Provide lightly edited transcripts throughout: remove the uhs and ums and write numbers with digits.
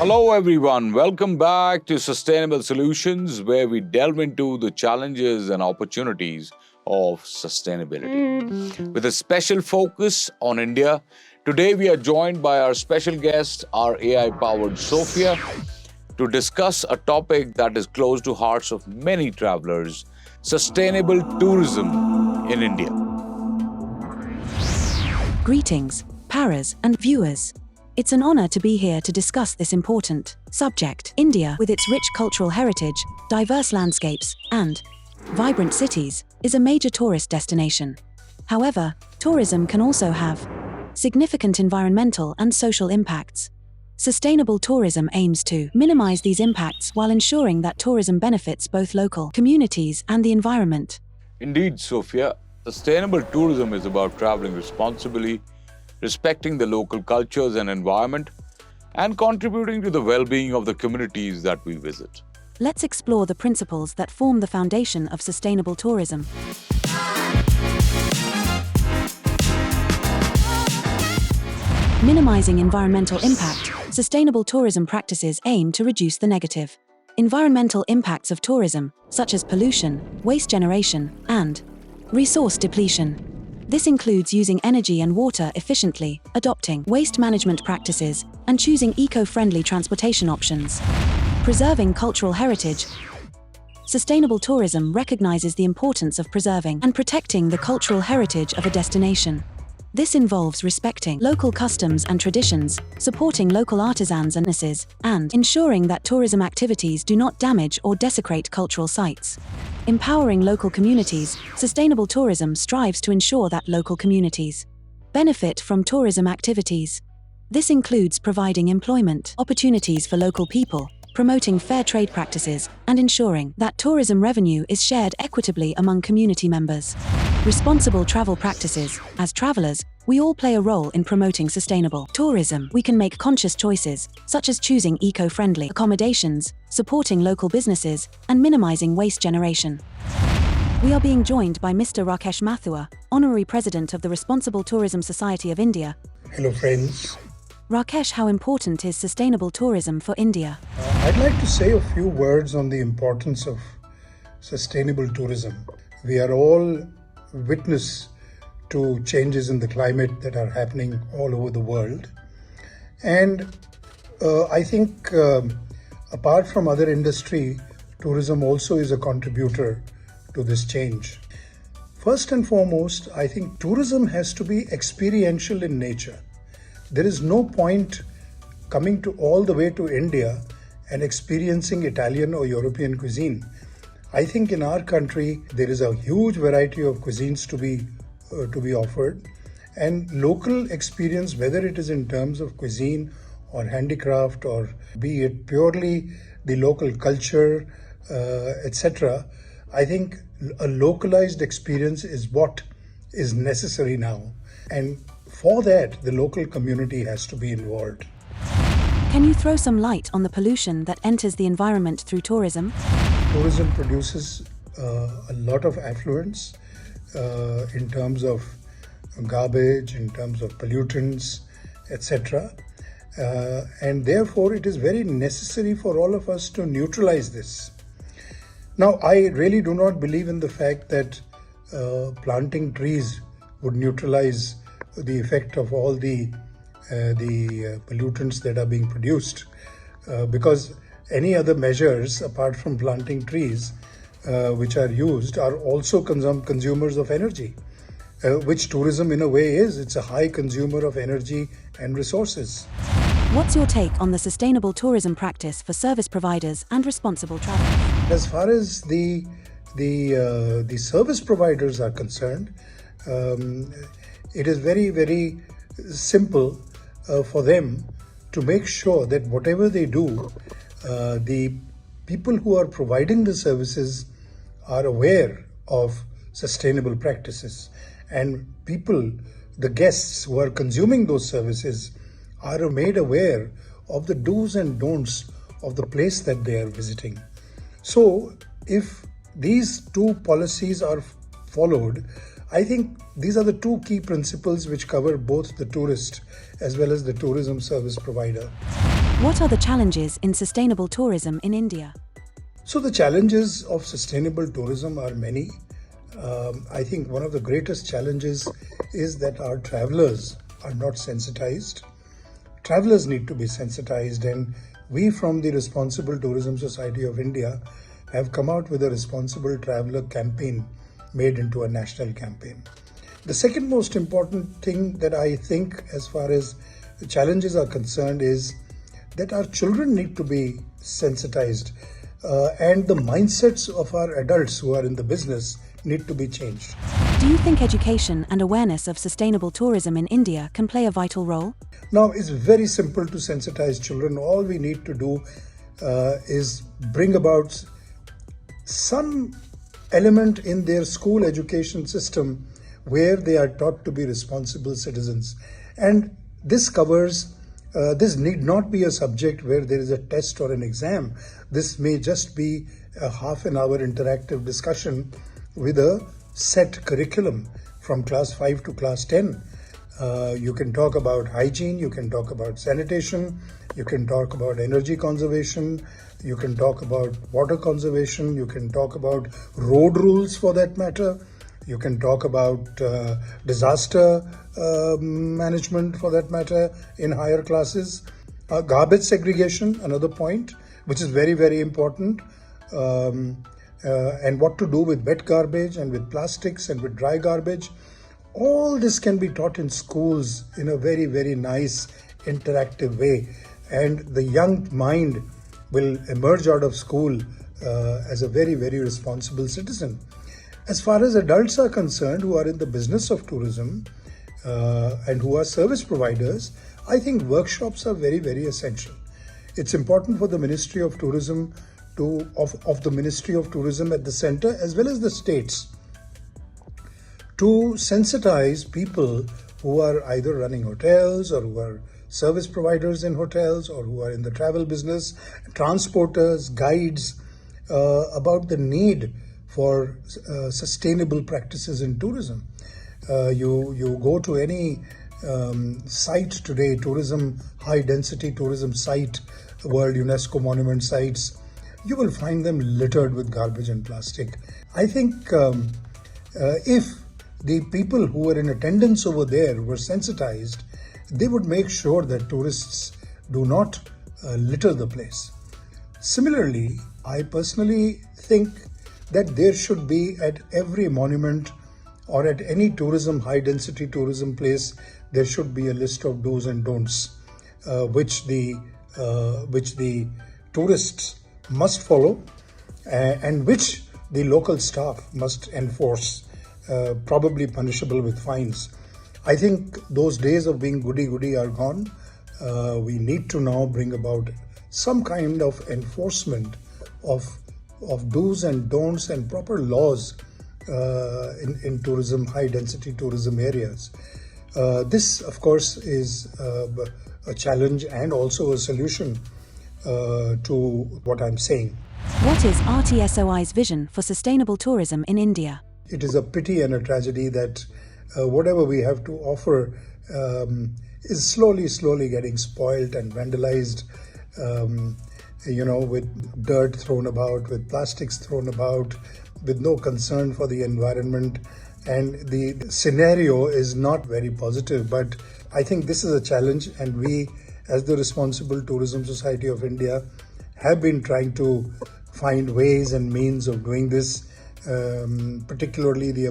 Hello, everyone. Welcome back to Sustainable Solutions, where we delve into the challenges and opportunities of sustainability. With a special focus on India, today we are joined by our special guest, our AI-powered Sophia, to discuss a topic that is close to hearts of many travelers: sustainable tourism in India. Greetings, Paras and viewers. It's an honor to be here to discuss this important subject. India, with its rich cultural heritage, diverse landscapes, and vibrant cities, is a major tourist destination. However, tourism can also have significant environmental and social impacts. Sustainable tourism aims to minimize these impacts while ensuring that tourism benefits both local communities and the environment. Indeed, Sophia, sustainable tourism is about traveling responsibly, respecting the local cultures and environment, and contributing to the well-being of the communities that we visit. Let's explore the principles that form the foundation of sustainable tourism. Minimizing environmental impact. Sustainable tourism practices aim to reduce the negative environmental impacts of tourism, such as pollution, waste generation, and resource depletion. This includes using energy and water efficiently, adopting waste management practices, and choosing eco-friendly transportation options. Preserving cultural heritage. Sustainable tourism recognizes the importance of preserving and protecting the cultural heritage of a destination. This involves respecting local customs and traditions, supporting local artisans and businesses, and ensuring that tourism activities do not damage or desecrate cultural sites. Empowering local communities. Sustainable tourism strives to ensure that local communities benefit from tourism activities. This includes providing employment opportunities for local people, promoting fair trade practices, and ensuring that tourism revenue is shared equitably among community members. Responsible travel practices. As travelers, we all play a role in promoting sustainable tourism. We can make conscious choices, such as choosing eco-friendly accommodations, supporting local businesses, and minimizing waste generation. We are being joined by Mr. Rakesh Mathur, Honorary President of the Responsible Tourism Society of India. Hello friends. Rakesh, how important is sustainable tourism for India? I'd like to say a few words on the importance of sustainable tourism. We are all witness to changes in the climate that are happening all over the world. And I think apart from other industry, tourism also is a contributor to this change. First and foremost, I think tourism has to be experiential in nature. There is no point coming to all the way to India and experiencing Italian or European cuisine. I think in our country there is a huge variety of cuisines to be offered, and local experience, whether it is in terms of cuisine or handicraft, or be it purely the local culture, etc. I think a localized experience is what is necessary now, and for that the local community has to be involved. Can you throw some light on the pollution that enters the environment through tourism? Tourism produces a lot of affluence in terms of garbage, in terms of pollutants, etc. And therefore it is very necessary for all of us to neutralize this. Now, I really do not believe in the fact that planting trees would neutralize the effect of all the pollutants that are being produced, because any other measures apart from planting trees which are used are also consumers of energy, which tourism in a way is. It's a high consumer of energy and resources. What's your take on the sustainable tourism practice for service providers and responsible travel? As far as the service providers are concerned, it is very, very simple for them to make sure that whatever they do, the people who are providing the services are aware of sustainable practices, and people, the guests who are consuming those services, are made aware of the do's and don'ts of the place that they are visiting. So if these two policies are followed, I think these are the two key principles which cover both the tourist as well as the tourism service provider. What are the challenges in sustainable tourism in India? So the challenges of sustainable tourism are many. I think one of the greatest challenges is that our travelers are not sensitized. Travelers need to be sensitized, and we from the Responsible Tourism Society of India have come out with a Responsible Traveller campaign made into a national campaign. The second most important thing that I think as far as the challenges are concerned is that our children need to be sensitized, and the mindsets of our adults who are in the business need to be changed. Do you think education and awareness of sustainable tourism in India can play a vital role? Now, it's very simple to sensitize children. All we need to do is bring about some element in their school education system where they are taught to be responsible citizens. And this covers, this need not be a subject where there is a test or an exam. This may just be a half an hour interactive discussion with a set curriculum from class 5 to class 10. You can talk about hygiene, you can talk about sanitation, you can talk about energy conservation, you can talk about water conservation, you can talk about road rules for that matter, you can talk about disaster management for that matter in higher classes. Garbage segregation, another point, which is very, very important. And what to do with wet garbage and with plastics and with dry garbage. All this can be taught in schools in a very, very nice interactive way, and the young mind will emerge out of school as a very, very responsible citizen. As far as adults are concerned who are in the business of tourism and who are service providers, I think workshops are very, very essential. It's important for the Ministry of Tourism of the Ministry of Tourism at the center as well as the states to sensitize people who are either running hotels or who are service providers in hotels or who are in the travel business, transporters, guides, about the need for sustainable practices in tourism. You go to any site today, tourism, high density tourism site, World UNESCO Monument sites, you will find them littered with garbage and plastic. I think if the people who were in attendance over there were sensitized, they would make sure that tourists do not litter the place. Similarly, I personally think that there should be at every monument or at any tourism, high density tourism place, there should be a list of do's and don'ts, which the tourists must follow and which the local staff must enforce, probably punishable with fines. I think those days of being goody-goody are gone. We need to now bring about some kind of enforcement of do's and don'ts and proper laws in tourism, high-density tourism areas. This, of course, is a challenge and also a solution to what I'm saying. What is RTSOI's vision for sustainable tourism in India? It is a pity and a tragedy that whatever we have to offer is slowly getting spoiled and vandalized, with dirt thrown about, with plastics thrown about, with no concern for the environment. And the scenario is not very positive, but I think this is a challenge, and we, as the Responsible Tourism Society of India, have been trying to find ways and means of doing this, particularly the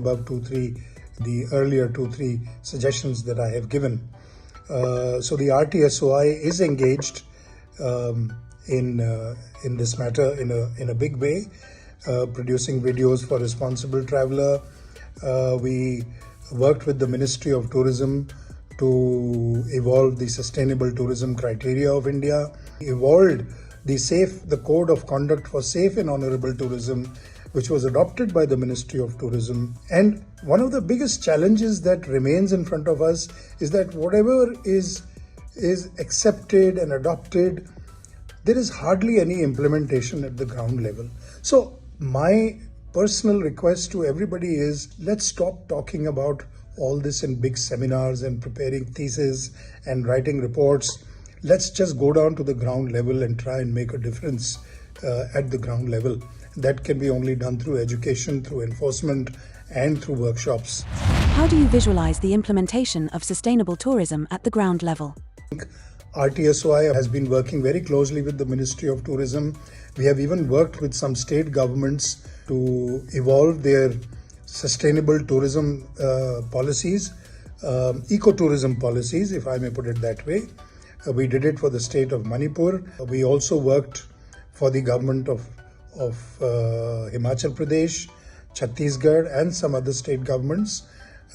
earlier 2-3 suggestions that I have given. So the RTSOI is engaged in this matter in a big way, producing videos for Responsible Traveller. We worked with the Ministry of Tourism to evolve the sustainable tourism criteria of India, evolved the Code of Conduct for Safe and Honorable Tourism, which was adopted by the Ministry of Tourism. And one of the biggest challenges that remains in front of us is that whatever is accepted and adopted, there is hardly any implementation at the ground level. So my personal request to everybody is, let's stop talking about all this in big seminars and preparing theses and writing reports. let's just go down to the ground level and try and make a difference at the ground level. That can be only done through education, through enforcement, and through workshops. How do you visualize the implementation of sustainable tourism at the ground level? RTSOI has been working very closely with the Ministry of Tourism. We have even worked with some state governments to evolve their sustainable tourism policies, ecotourism policies, if I may put it that way. We did it for the state of Manipur. We also worked for the government of Himachal Pradesh, Chhattisgarh, and some other state governments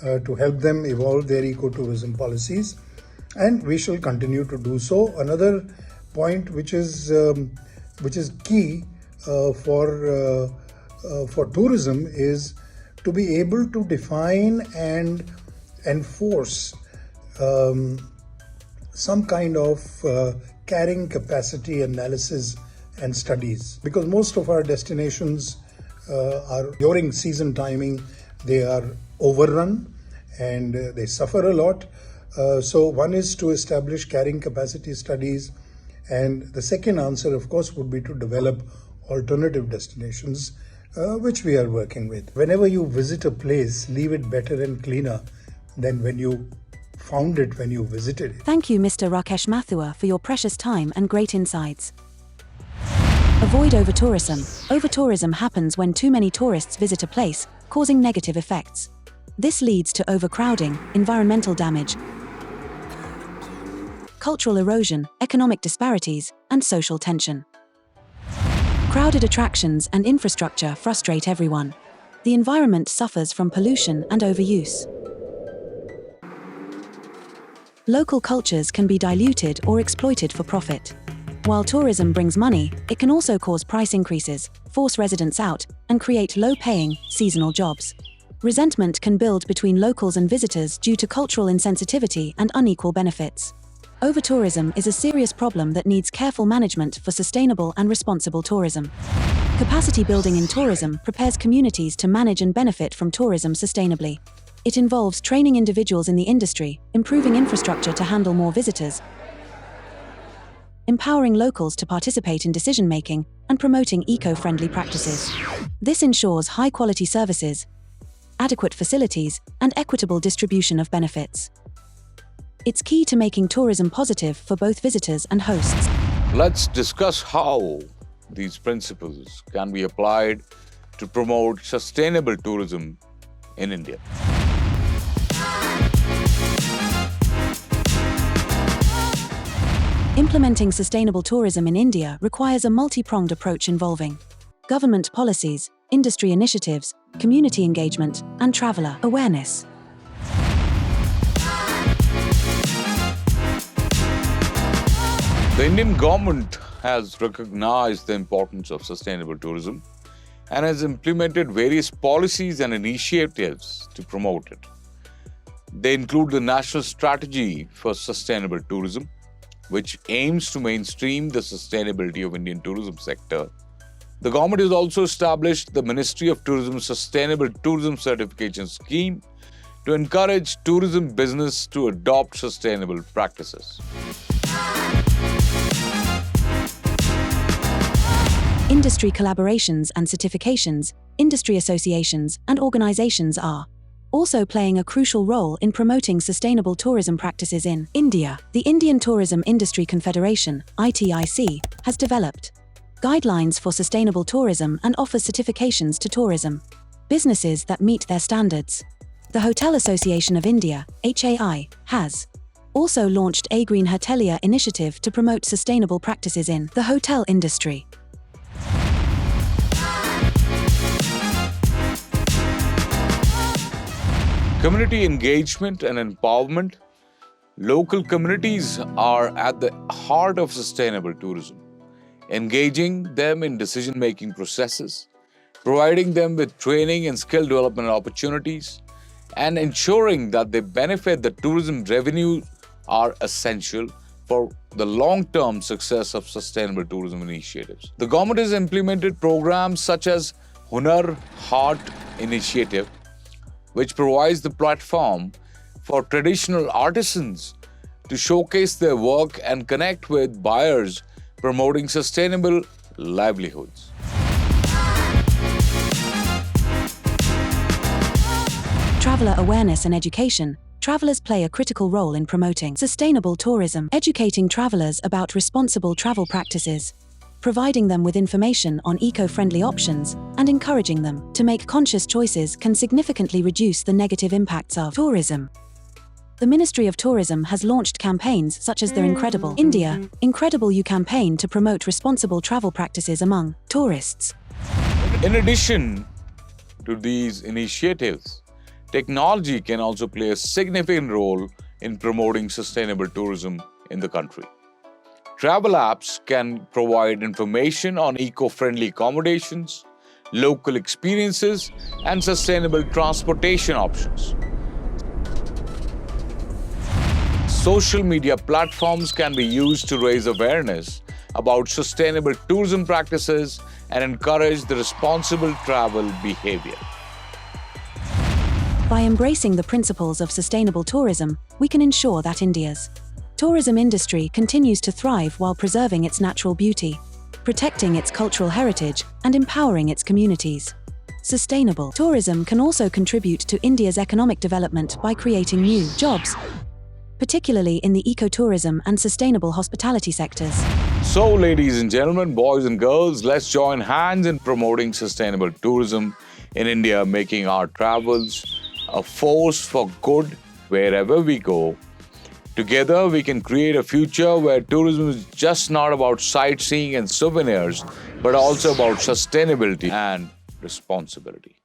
to help them evolve their ecotourism policies. And we shall continue to do so. Another point which is key for tourism is to be able to define and enforce some kind of carrying capacity analysis and studies, because most of our destinations are during season timing, they are overrun and they suffer a lot. So one is to establish carrying capacity studies, and the second answer, of course, would be to develop alternative destinations, which we are working with. Whenever you visit a place, leave it better and cleaner than when you found it when you visited it. Thank you, Mr. Rakesh Mathur, for your precious time and great insights. Avoid overtourism. Overtourism happens when too many tourists visit a place, causing negative effects. This leads to overcrowding, environmental damage, cultural erosion, economic disparities, and social tension. Crowded attractions and infrastructure frustrate everyone. The environment suffers from pollution and overuse. Local cultures can be diluted or exploited for profit. While tourism brings money, it can also cause price increases, force residents out, and create low-paying, seasonal jobs. Resentment can build between locals and visitors due to cultural insensitivity and unequal benefits. Overtourism is a serious problem that needs careful management for sustainable and responsible tourism. Capacity building in tourism prepares communities to manage and benefit from tourism sustainably. It involves training individuals in the industry, improving infrastructure to handle more visitors, empowering locals to participate in decision-making, and promoting eco-friendly practices. This ensures high-quality services, adequate facilities, and equitable distribution of benefits. It's key to making tourism positive for both visitors and hosts. Let's discuss how these principles can be applied to promote sustainable tourism in India. Implementing sustainable tourism in India requires a multi-pronged approach involving government policies, industry initiatives, community engagement, and traveler awareness. The Indian government has recognized the importance of sustainable tourism and has implemented various policies and initiatives to promote it. They include the National Strategy for Sustainable Tourism, which aims to mainstream the sustainability of Indian tourism sector. The government has also established the Ministry of Tourism Sustainable Tourism Certification Scheme to encourage tourism business to adopt sustainable practices. Industry collaborations and certifications, industry associations, and organizations are also playing a crucial role in promoting sustainable tourism practices in India. The Indian Tourism Industry Confederation, ITIC, has developed guidelines for sustainable tourism and offers certifications to tourism businesses that meet their standards. The Hotel Association of India, HAI, has also launched a Green Hotelier initiative to promote sustainable practices in the hotel industry. Community engagement and empowerment. Local communities are at the heart of sustainable tourism. Engaging them in decision-making processes, providing them with training and skill development opportunities, and ensuring that they benefit the tourism revenue are essential for the long-term success of sustainable tourism initiatives. The government has implemented programs such as Hunar Haat initiative, which provides the platform for traditional artisans to showcase their work and connect with buyers, promoting sustainable livelihoods. Traveler awareness and education. Travelers play a critical role in promoting sustainable tourism, educating travelers about responsible travel practices, providing them with information on eco-friendly options, and encouraging them to make conscious choices can significantly reduce the negative impacts of tourism. The Ministry of Tourism has launched campaigns such as the Incredible India, Incredible You campaign to promote responsible travel practices among tourists. In addition to these initiatives, technology can also play a significant role in promoting sustainable tourism in the country. Travel apps can provide information on eco-friendly accommodations, local experiences, and sustainable transportation options. Social media platforms can be used to raise awareness about sustainable tourism practices and encourage the responsible travel behavior. By embracing the principles of sustainable tourism, we can ensure that India's tourism industry continues to thrive while preserving its natural beauty, protecting its cultural heritage, and empowering its communities. Sustainable tourism can also contribute to India's economic development by creating new jobs, particularly in the ecotourism and sustainable hospitality sectors. So, ladies and gentlemen, boys and girls, let's join hands in promoting sustainable tourism in India, making our travels a force for good wherever we go. Together, we can create a future where tourism is just not about sightseeing and souvenirs, but also about sustainability and responsibility.